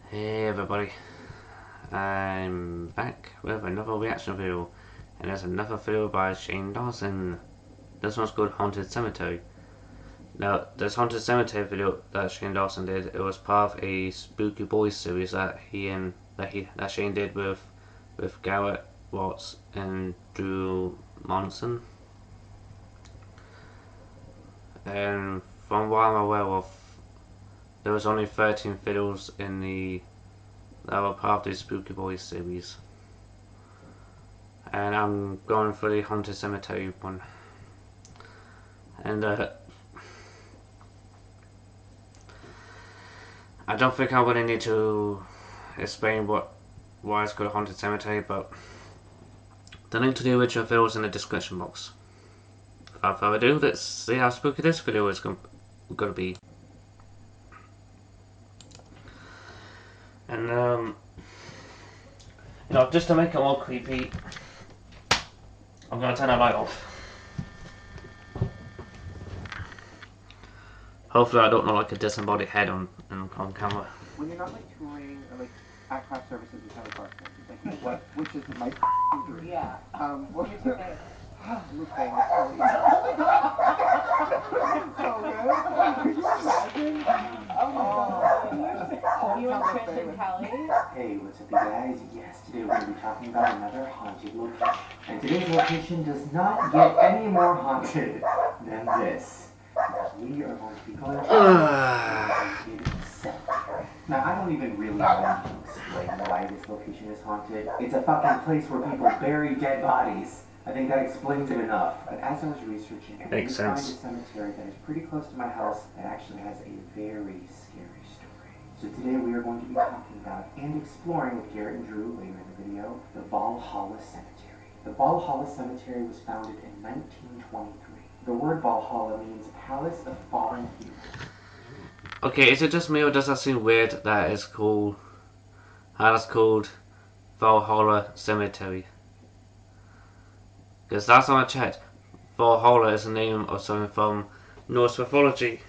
Hey everybody, I'm back with another reaction video, and there's another video by Shane Dawson. This one's called Haunted Cemetery. Now, this Haunted Cemetery video that Shane Dawson did, it was part of a Spooky Boys series that Shane did with Garrett Watts and Drew Monson. And from what I'm aware of, there was only 13 videos in that were part of the Spooky Boys series. And I'm going for the Haunted Cemetery one. And I don't think I really need to explain why it's called Haunted Cemetery, but the link to the original video is in the description box. Without further ado, let's see how spooky this video is going to be. And just to make it more creepy, I'm going to turn that light off. Hopefully I don't look like a disembodied head on camera. When you're not like touring or like at craft services or Kelly Clarkson, like what, which is my dream. Yeah. What is it? Luke Bang. You and Chris and Kelly? Hey, what's up you guys? Yes, today we're going to be talking about another haunted location. And today's location does not get any more haunted than this. Because we are going to be going to a haunted cemetery. Now, I don't even really need to explain why this location is haunted. It's a fucking place where people bury dead bodies. I think that explains it enough. But as I was researching, I did find a cemetery that is pretty close to my house that actually has a very scary story. So today we are going to be talking about and exploring with Garrett and Drew later in the video, the Valhalla Cemetery. The Valhalla Cemetery was founded in 1923. The word Valhalla means Palace of Fallen Heroes. Okay, is it just me or does that seem weird that it's called, how that's called Valhalla Cemetery? Because last time I checked, Valhalla is the name of something from Norse mythology.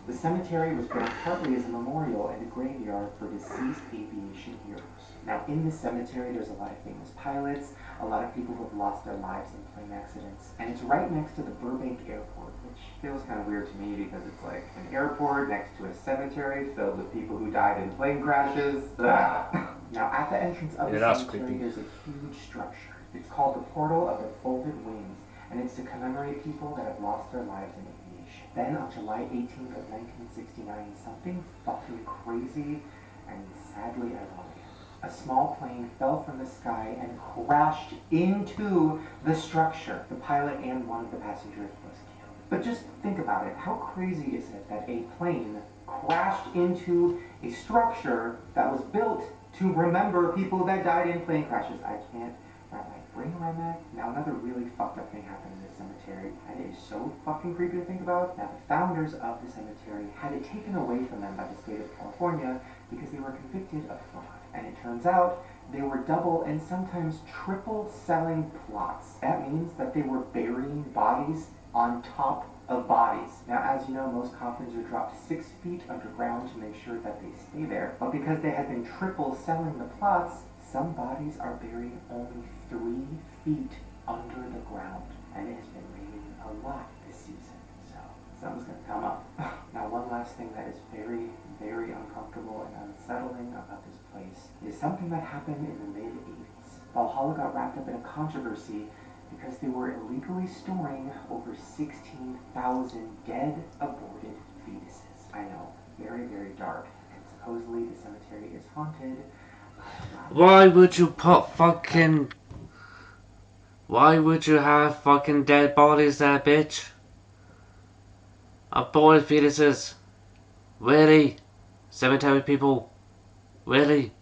The cemetery was built partly as a memorial and a graveyard for deceased aviation heroes. Now, in this cemetery, there's a lot of famous pilots, a lot of people who have lost their lives in plane accidents, and it's right next to the Burbank Airport, which feels kind of weird to me because it's like an airport next to a cemetery filled with people who died in plane crashes. Now, at the entrance of the cemetery, there's a huge structure. It's called the Portal of the Folded Wings, and it's to commemorate people that have lost their lives in aviation. Then, on July 18th of 1969, something fucking crazy and sadly ironic. A small plane fell from the sky and crashed into the structure. The pilot and one of the passengers was killed. But just think about it. How crazy is it that a plane crashed into a structure that was built to remember people that died in plane crashes? I can't wrap my brain around that. Now, another really fucked up thing happened in this cemetery, and it is so fucking creepy to think about. Now, the founders of the cemetery had it taken away from them by the state of California because they were convicted of fraud. And it turns out they were double and sometimes triple selling plots. That means that they were burying bodies on top of bodies. Now, as you know, most coffins are dropped 6 feet underground to make sure that they stay there. But because they had been triple selling the plots, some bodies are buried only 3 feet under the ground. And it has been raining a lot this season, so something's gonna come up. Now, one last thing that is very, very uncomfortable and unsettling about this place is something that happened in the mid-80s. Valhalla got wrapped up in a controversy because they were illegally storing over 16,000 dead, aborted fetuses. I know, very, very dark. And supposedly the cemetery is haunted. Why would you Why would you have fucking dead bodies there, bitch? Aborted fetuses. Really? Cemetery people? Really?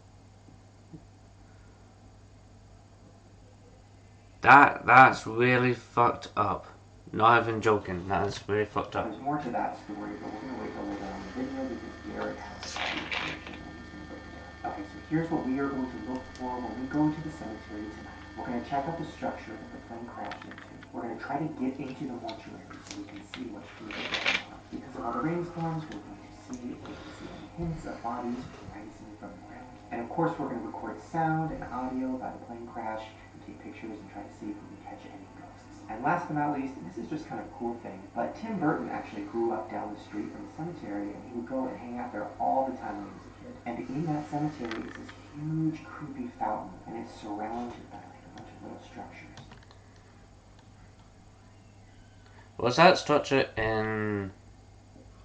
That's really fucked up. Not even joking, that is really fucked up. There's more to that story, but we're going to wait till later on in the video because Garrett has all the information and he's going to break it down. Okay, so here's what we are going to look for when we go to the cemetery tonight. We're going to check out the structure that the plane crashed into. We're going to try to get into the mortuary so we can see what's really going on. Because of all the rainstorms, we're going to see if we can see any hints of bodies rising from the ground. And of course, we're going to record sound and audio by the plane crash and take pictures and try to see if we can catch any ghosts. And last but not least, this is just kind of a cool thing, but Tim Burton actually grew up down the street from the cemetery, and he would go and hang out there all the time when he was a kid. And in that cemetery is this huge, creepy fountain, and it's surrounded by like a bunch of little structures. Was that structure in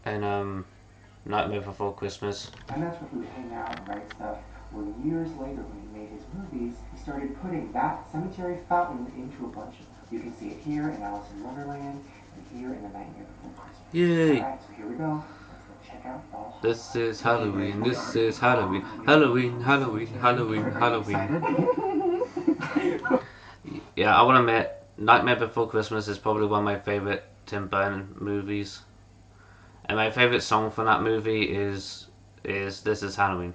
Nightmare Before Christmas? And that's where he would hang out and write stuff. Well, years later, when he made his movies, he started putting that cemetery fountain into a bunch of them. You can see it here in Alice in Wonderland, and here in The Nightmare Before Christmas. Yay! Alright, so here we go. Let's go check out All Hallows. This is Halloween. This is Halloween. Halloween. Halloween. Halloween. Halloween. Yeah, I want to admit, Nightmare Before Christmas is probably one of my favorite Tim Burton movies, and my favorite song from that movie is This Is Halloween.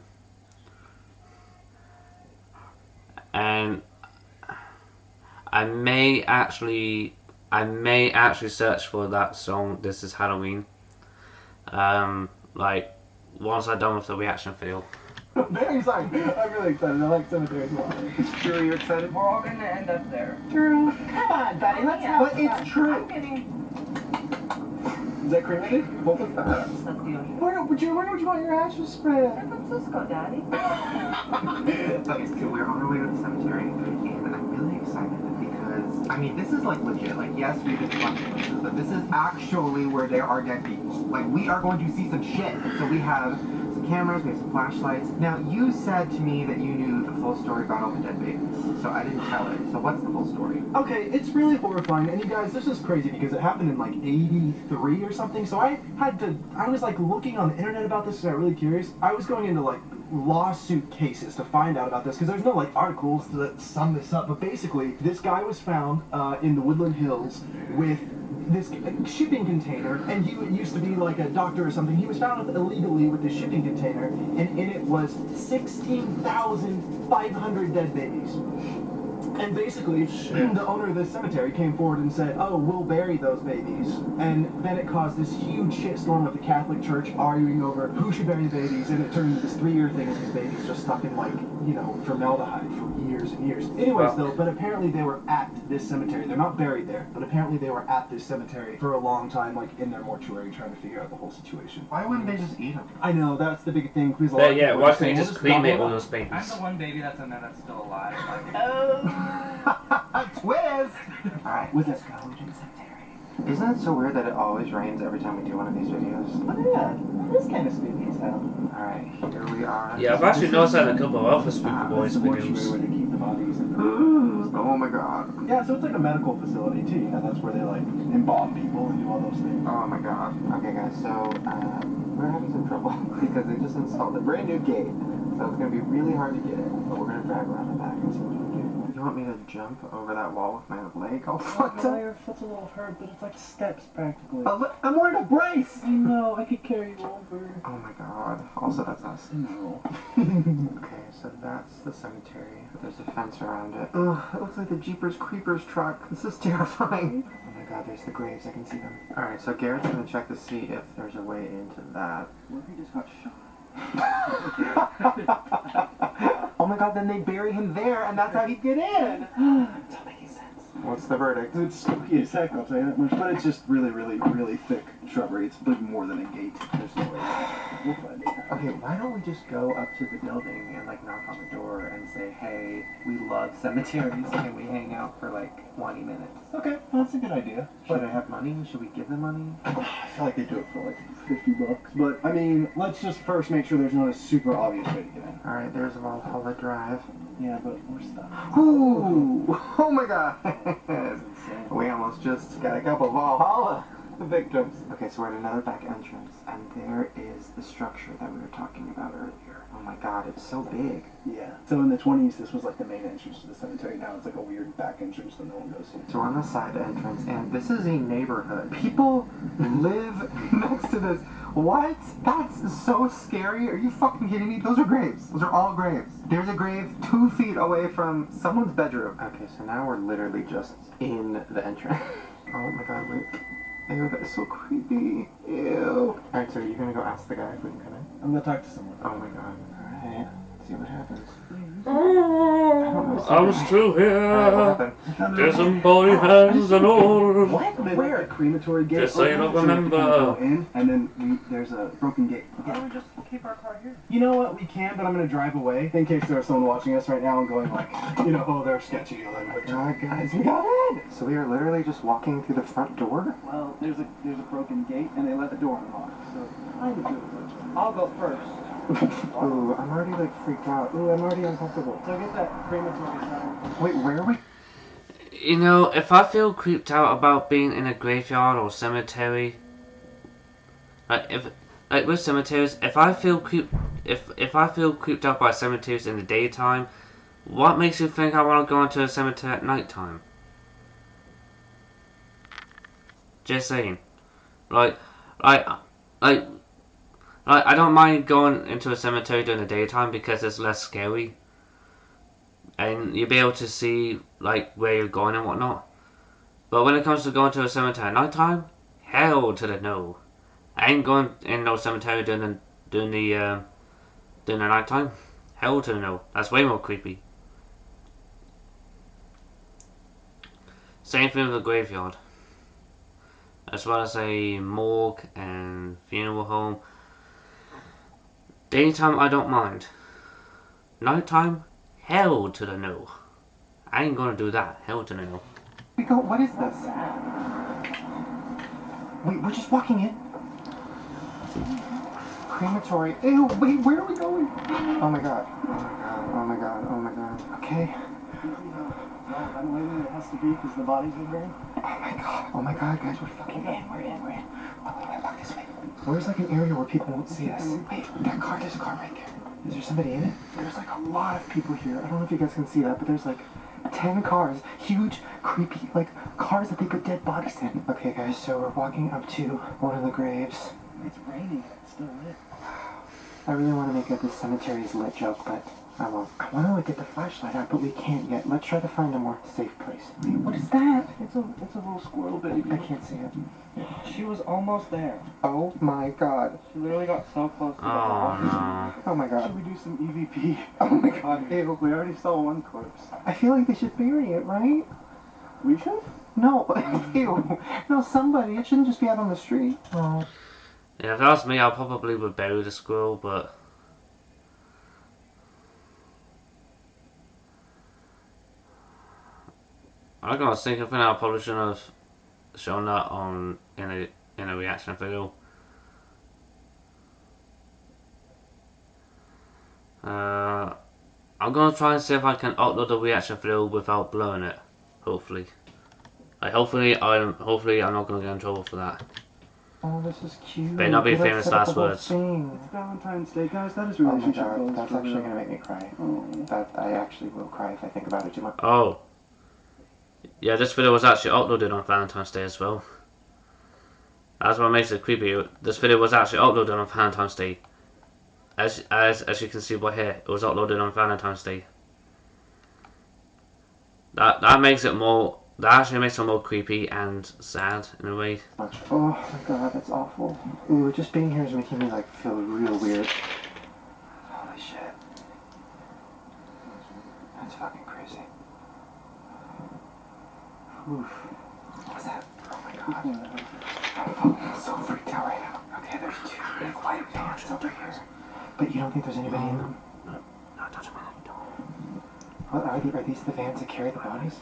And I may actually search for that song, This Is Halloween, like once I'm done with the reaction video. Very excited. I'm really excited. I like cemetery as well. Drew, are you excited? We're all gonna end up there. Drew, come on, buddy. Let's Yeah, but it's true. I'm kidding. Is that cremated? What was that? That's the ocean. Where would you want your ashes spread? San Francisco, Daddy. Okay, so we're on our way to the cemetery, and I'm really excited because, I mean, this is like legit. Like, yes, we just watch places, but this is actually where there are dead people. Like, we are going to see some shit. So we have some cameras, we have some flashlights. Now, you said to me that you knew the full story about all the dead babies, so I didn't tell it. So what's the full story? Okay, it's really horrifying, and you guys, this is crazy because it happened in like '83 or something. So I was like looking on the internet about this because I was really curious. I was going into like lawsuit cases to find out about this because there's no like articles that sum this up. But basically, this guy was found in the Woodland Hills with this shipping container, and he used to be like a doctor or something. He was found illegally with this shipping container, and in it was 16,500 dead babies. And basically, the owner of this cemetery came forward and said, oh, we'll bury those babies. And then it caused this huge shitstorm with the Catholic Church arguing over who should bury the babies, and it turned into this 3-year thing of these babies just stuck in, like, you know, formaldehyde for years and years. Anyways, though, but apparently they were at this cemetery. They're not buried there, but apparently they were at this cemetery for a long time, like, in their mortuary trying to figure out the whole situation. Why wouldn't they just eat them? I know, that's the big thing. Because a lot of Yeah, people why are can't you saying, just "Well, cremate gobble all it those babies? I'm the one baby that's in there that's still alive. Like, Twist! Alright, let's go to the cemetery. Isn't it so weird that it always rains every time we do one of these videos? Oh, yeah, this kind of spooky as hell. Alright, here we are. Yeah, I've actually noticed that in a couple of other Spooky This Boys is the mortuary videos. where they keep the bodies. Oh my god. Yeah, so it's like a medical facility too. You know, that's where they like embalm people and do all those things. Oh my god. Okay guys, so we're having some trouble because they just installed a brand new gate. So it's gonna be really hard to get in, but we're gonna drive around the back and see what we can do. You want me to jump over that wall with my leg all fucked up? Your foot's a little hurt, but it's like steps practically. I'm wearing a brace! I know, I could carry you over. Oh my god. Also, that's us. No. Okay, so that's the cemetery. There's a fence around it. Ugh, it looks like the Jeepers Creepers truck. This is terrifying. Oh my god, there's the graves. I can see them. Alright, so Garrett's gonna check to see if there's a way into that. What if he just got shot? Oh my god, then they bury him there, and that's how he'd get in! It's not making sense. What's the verdict? It's spooky as heck, I'll tell you that much. But it's just really, really, really thick shrubbery. It's like more than a gate. There's no way. We'll find it. Okay, why don't we just go up to the building and like knock on the door and say, hey, we love cemeteries, can we hang out for like 20 minutes? Okay, well, that's a good idea. Should I have money? Should we give them money? I feel like they do it for like $50. But, I mean, let's just first make sure there's not a super obvious way to get in. Alright, there's Valhalla Drive. Yeah, but we're stuck. Ooh! Oh my god! insane. We almost just got a couple of Valhalla victims. Okay, so we're at another back entrance, and there is the structure that we were talking about earlier. Oh my god, it's so big. Yeah. So in the 20s, this was like the main entrance to the cemetery. Now it's like a weird back entrance that no one goes to. So we're on the side entrance, and this is a neighborhood. People live next to this. What? That's so scary. Are you fucking kidding me? Those are graves. Those are all graves. There's a grave 2 feet away from someone's bedroom. Okay, so now we're literally just in the entrance. Oh my god, wait. Ew, that is so creepy. Ew. Alright, so you're gonna go ask the guy if we can come in? I'm gonna talk to someone. Oh my god. Alright. See what happens. I'm still Alright, what here. happened? Jason boy has an old. What? They Where? like the crematory gate. Just so you don't open, so we can remember. go in, and then there's a broken gate. Why don't we just keep our car here? You know what? We can, but I'm gonna drive away in case there's someone watching us right now and going like, oh, they're sketchy language. Alright, guys, we got in! So we are literally just walking through the front door? Well, there's a broken gate, and they let the door unlock. So kind of good. I'll go first. Ooh, I'm already like freaked out. Ooh, I'm already uncomfortable. So get that crematory sign. Wait, where are we? You know, if I feel creeped out about being in a graveyard or cemetery, like with cemeteries, if I feel creeped out by cemeteries in the daytime, what makes you think I want to go into a cemetery at nighttime? Just saying. I don't mind going into a cemetery during the daytime because it's less scary. And you'll be able to see, like, where you're going and whatnot. But when it comes to going to a cemetery at nighttime, hell to the no. I ain't going in no cemetery during the nighttime. Hell to the no. That's way more creepy. Same thing with a graveyard. As well as a morgue and funeral home. Daytime, I don't mind. Nighttime, hell to the no. I ain't gonna do that. Hell to the no. We go, what is this? Wait, we're just walking in? Crematory. Ew, wait, where are we going? Oh my god. Oh my god. Oh my god. Oh my god. Okay. I'm waiting. It has to be because the bodies are there. Oh my god. Oh my god, guys, we're fucking in. We're in. Wait, walk this way. Where's like an area where people won't see us? Wait, there's a car right there. Is there somebody in it? There's like a lot of people here. I don't know if you guys can see that, but there's like 10 cars. Huge, creepy, like cars that they put dead bodies in. Okay guys, so we're walking up to one of the graves. It's raining. It's still lit. I really want to make this cemetery is lit joke, but I won't. I want to get the flashlight out, but we can't yet. Let's try to find a more safe place. Wait, what is that? It's a little squirrel baby. I can't see it. She was almost there. Oh my god. She literally got so close to the Oh wall. no. Oh my god. Should we do some EVP? Oh my god. Ew, we already saw one corpse. I feel like they should bury it, right? We should? No. Ew. No, somebody. It shouldn't just be out on the street. Oh. Yeah, if that was me, I probably would bury the squirrel, but I was thinking, I probably shouldn't have shown that in a reaction video. I'm gonna try and see if I can upload the reaction video without blurring it. Hopefully, hopefully I'm not gonna get in trouble for that. Oh, this is cute. Better not be They, like, famous set up last the whole words. thing. It's Valentine's Day, guys. That is Oh my relationship god, goals. that's for actually real. gonna make me cry. Oh. That I actually will cry if I think about it too much. Oh, yeah, this video was actually uploaded on Valentine's Day as well. That's what makes it creepy. This video was actually uploaded on Valentine's Day. As you can see right here, it was uploaded on Valentine's Day. That makes it more. That actually makes it more creepy and sad in a way. Oh my god, that's awful. Ooh, just being here is making me like feel real weird. Holy shit. That's fucking crazy. Oof. What's that? Oh my god. I'm so freaked out right now. Okay, there's 2 big white vans over here. But you don't think there's anybody in them? No, touch me. What are these the vans that carry the bodies?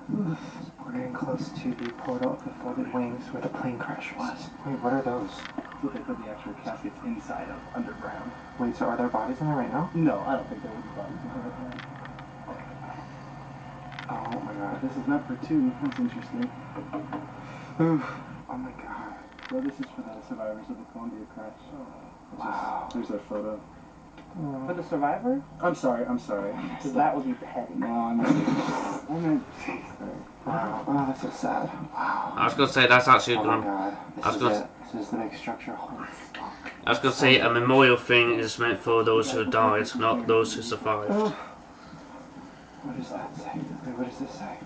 Oof. We're getting close to the portal of the folded wings where the plane crash was. Wait, what are those? So they put the actual caskets inside of underground. Wait, so are there bodies in there right now? No, I don't think there would be bodies in there. Oh my god. This is map for 2. That's interesting. Oof. Oh my god. Well, this is for the survivors of the Columbia crash. Wow. There's their photo. For the survivor? I'm sorry. Because that would be petty. No, I'm not. Wow. Oh, that's so sad. Wow. I was gonna say that's actually Oh my going. god. I was gonna. This is the big structure. Holy fuck. I was gonna say a memorial thing is meant for those who died, not those who survived. Oh. What does that say? Wait, what does this say?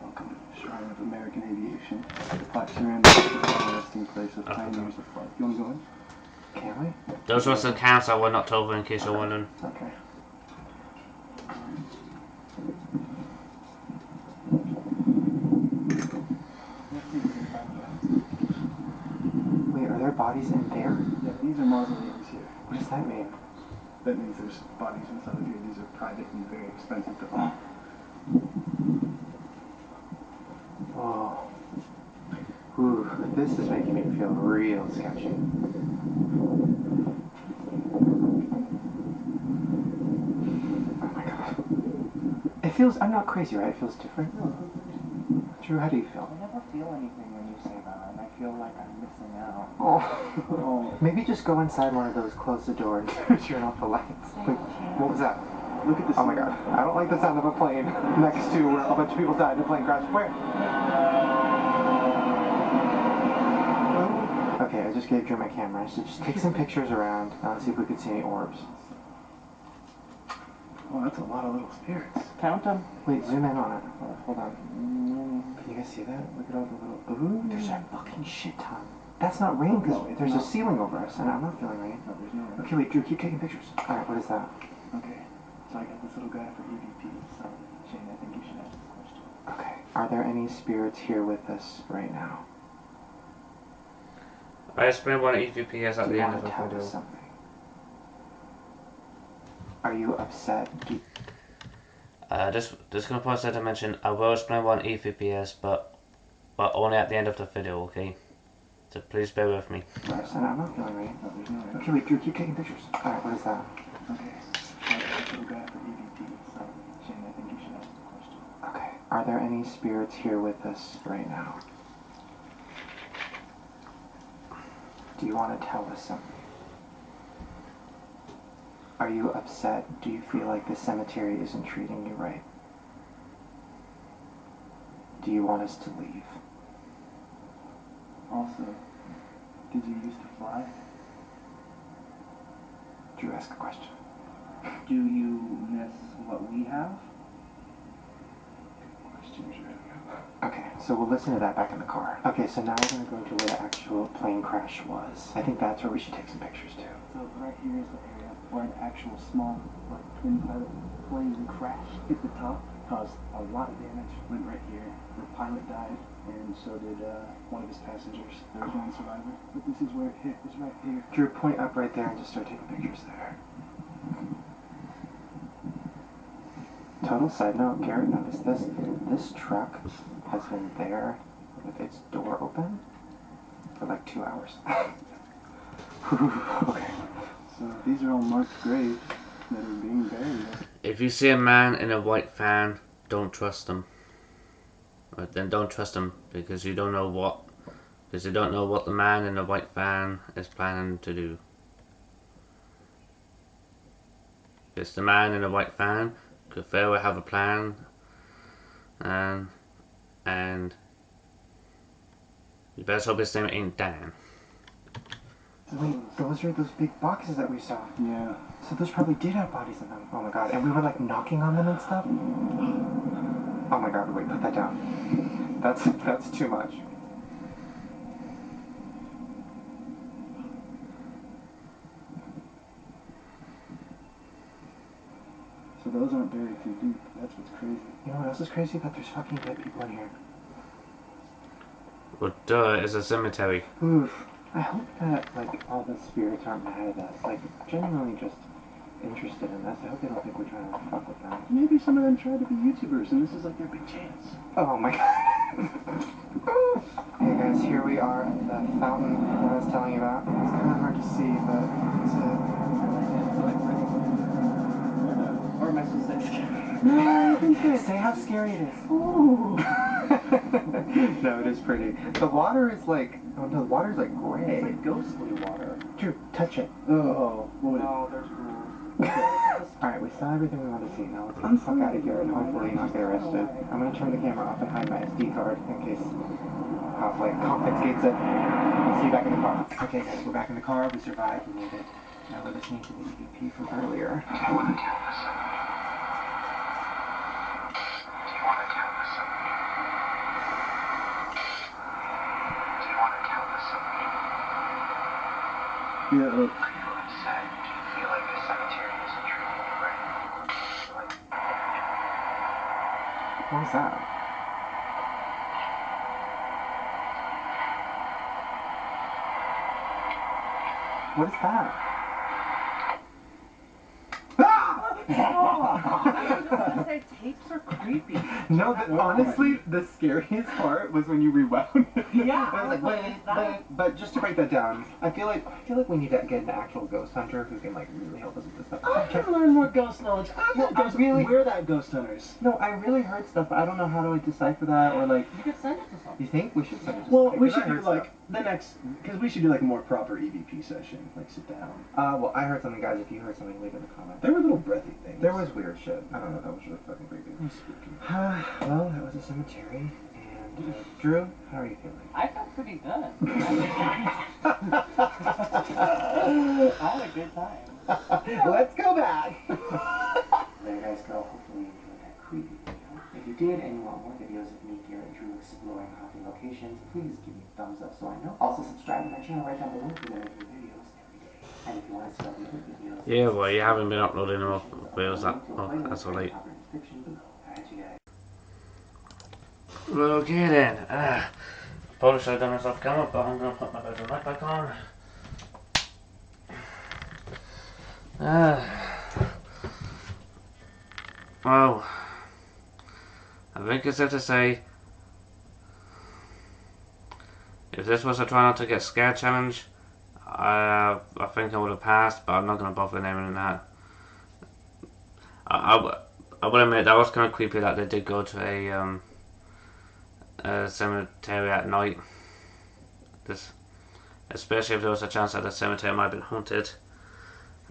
Welcome, Shrine of American Aviation. The plaque surrounding the resting place of pioneers of flight. You want to go in? Can we? Those were some counts I were not told in case you're wondering. Okay. Wait, are there bodies in there? Yeah, these are mausoleums here. What does that mean? That means there's bodies inside of here. These are private and very expensive to own. Whoa. Ooh, this is making me feel real sketchy. Oh my god. It feels, I'm not crazy, right? It feels different. Drew, how do you feel? I never feel anything when you say that, and I feel like I'm missing out. Oh. Maybe just go inside one of those, close the door, and turn off the lights. Wait, what was that? Look at this. Oh my god. I don't like the sound of a plane next to where a bunch of people died in a plane crash. Where? Okay, I just gave Drew my camera, so just take some pictures around. Let's see if we could see any orbs. Oh, that's a lot of little spirits. Count them. Wait, zoom in on it. Hold on. Can you guys see that? Look at all the little... Ooh, there's a fucking shit ton. That's not rain, because No, it's there's not. a ceiling over us, and I'm not feeling rain. No, there's no way. Okay, wait, Drew, keep taking pictures. Alright, what is that? Okay, so I got this little guy for EVP. So, Shane, I think you should ask the question. Okay. Are there any spirits here with us right now? I explained what EVP is at Do the you end want of to the tell us video. something? Are you upset? Just gonna pause there to mention I will explain what an EVP is, but only at the end of the video, okay? So please bear with me. And I'm not feeling rain. No, there's no way. Okay, wait, Drew, keep taking pictures. Alright, what is that? Okay, so I got this little guy for EVP. So, Shane, I think you should ask the question. Okay. Are there any spirits here with us right now? Do you want to tell us something? Are you upset? Do you feel like the cemetery isn't treating you right? Do you want us to leave? Also, did you used to fly? Drew, ask a question. Do you miss what we have? Question, Drew. Okay, so we'll listen to that back in the car. Okay, so now we're going to go to where the actual plane crash was. I think that's where we should take some pictures too. So right here is the area where an actual small, like, twin pilot plane crash hit the top, caused a lot of damage. Went right here. The pilot died, and so did one of his passengers. There was one survivor, but this is where it hit. It's right here. Drew, point up right there and just start taking pictures there. Total side note, Garrett noticed this. This truck has been there with its door open for like 2 hours. Okay. So these are all marked graves that are being buried. If you see a man in a white van, don't trust him. Then don't trust him because you don't know what the man in the white van is planning to do. Because the man in the white van could very well have a plan, and you better hope his name ain't Dan. Wait, those are those big boxes that we saw. Yeah. So those probably did have bodies in them. Oh my god, and we were like knocking on them and stuff? Oh my god, wait, put that down. That's too much. So those aren't buried too deep. That's what's crazy. You know what else is crazy? That there's fucking dead people in here. Well, duh, it's a cemetery. Oof. I hope that, like, all the spirits aren't mad at us. Like, genuinely just interested in us. I hope they don't think we're trying to fuck with them. Maybe some of them tried to be YouTubers, and this is like their big chance. Oh my god. Hey guys, here we are at the fountain that I was telling you about. It's kind of hard to see, but it's Or am I supposed to say scary? No, you can say it. Say how scary it is. Ooh. No, it is pretty. The water is like, oh no, the water is like gray. It's like ghostly water. Drew, touch it. Oh, what would it? No, there's rules. Alright, we saw everything we wanted to see. Now let's get the fuck out of here and hopefully not get arrested. I'm gonna turn the camera off and hide my SD card in case Half-Life confiscates it. I'll see you back in the car. Okay guys, we're back in the car. We survived. We made it. Now we're listening to the EVP from earlier. Do you want to tell us something? Do you want to tell us something? Do you want to tell us something? Yeah, Are you inside? Do you feel like the cemetery isn't treating you right? Like, What was that? What is that? Say tapes are creepy. No, honestly, the scariest part was when you rewound it. Yeah, I was like, but just to break that down, I feel like we need to get an actual ghost hunter who can like really help us with this stuff. I can learn more ghost knowledge. We're that ghost hunters. No, I really heard stuff, but I don't know how to decipher that or like. You could send it to someone. You think we should send it to Well, somebody? we 'Cause I should do heard like the next, because we should do like a more proper EVP session, like sit down. Well, I heard something, guys. If you heard something, leave it in the comments. There were little breathy things. There was weird shit. I don't know. That was really fucking creepy. Spooky. Well, that was a cemetery. And Drew, how are you feeling? I felt pretty good. I had a good time. Let's go back. There you guys go. Hopefully you enjoyed that creepy video. If you did and you want more videos of me, Garrett, Drew exploring haunted locations, please give me a thumbs up so I know. Also subscribe to my channel right down below for new videos every day. And if you want to see all the other videos, Yeah, well, you haven't been uploading more videos as of late. description below. Alright, you guys. Well, okay then. Probably should have done this off camera, but I'm going to put my bedroom light back on. Well, I think it's safe to say, if this was a try not to get scared challenge, I think I would have passed, but I'm not going to bother naming that. I will admit that was kind of creepy that they did go to a cemetery at night. Especially if there was a chance that the cemetery might have been haunted.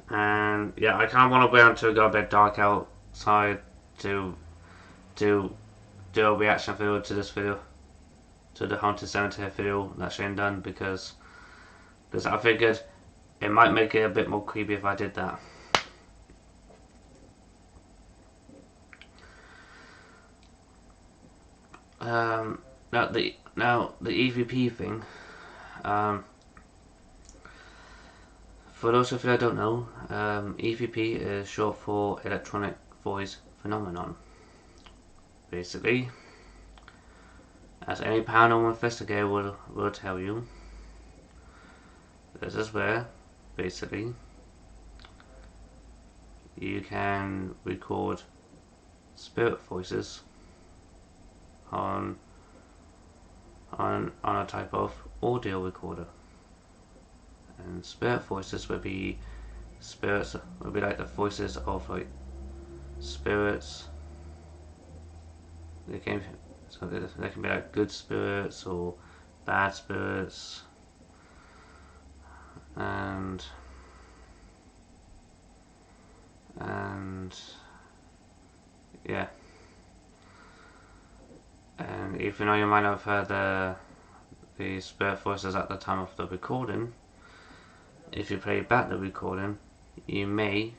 And yeah, I kind of want to wait until it got a bit dark outside to do a reaction video to this video, to the haunted cemetery video that Shane done, because I figured it might make it a bit more creepy if I did that. Now the EVP thing. For those of you that don't know, EVP is short for Electronic Voice Phenomenon. Basically, as any paranormal investigator will tell you, this is where, basically, you can record spirit voices on a type of audio recorder. And spirit voices would be like the voices of like spirits. They can be like good spirits or bad spirits, and yeah. And even though you might not have heard the spirit voices at the time of the recording, if you play back the recording, you may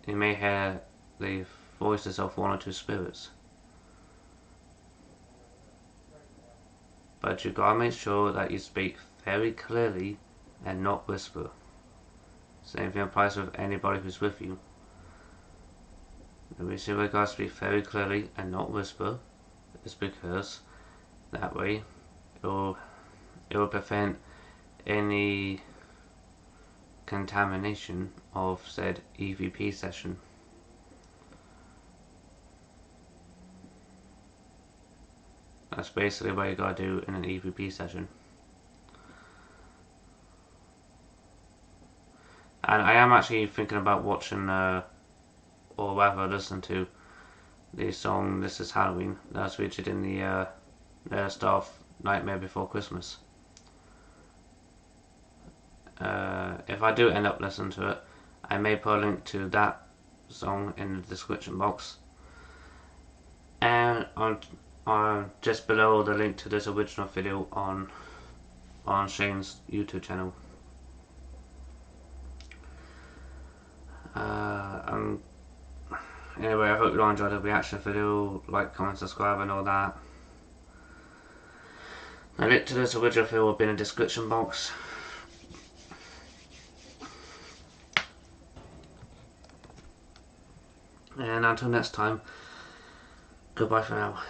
hear the voices of one or two spirits. But you gotta make sure that you speak very clearly and not whisper. Same thing applies with anybody who's with you. The reason we gotta speak very clearly and not whisper is because that way it will prevent any contamination of said EVP session. That's basically what you gotta do in an EVP session. And I am actually thinking about watching, or rather listening to, the song This Is Halloween that was featured in the start of Nightmare Before Christmas. if I do end up listening to it, I may put a link to that song in the description box, and on just below the link to this original video on Shane's YouTube channel. Anyway, I hope you all enjoyed the reaction video. Like, comment, subscribe and all that. The link to this original video will be in the description box. And until next time, goodbye for now.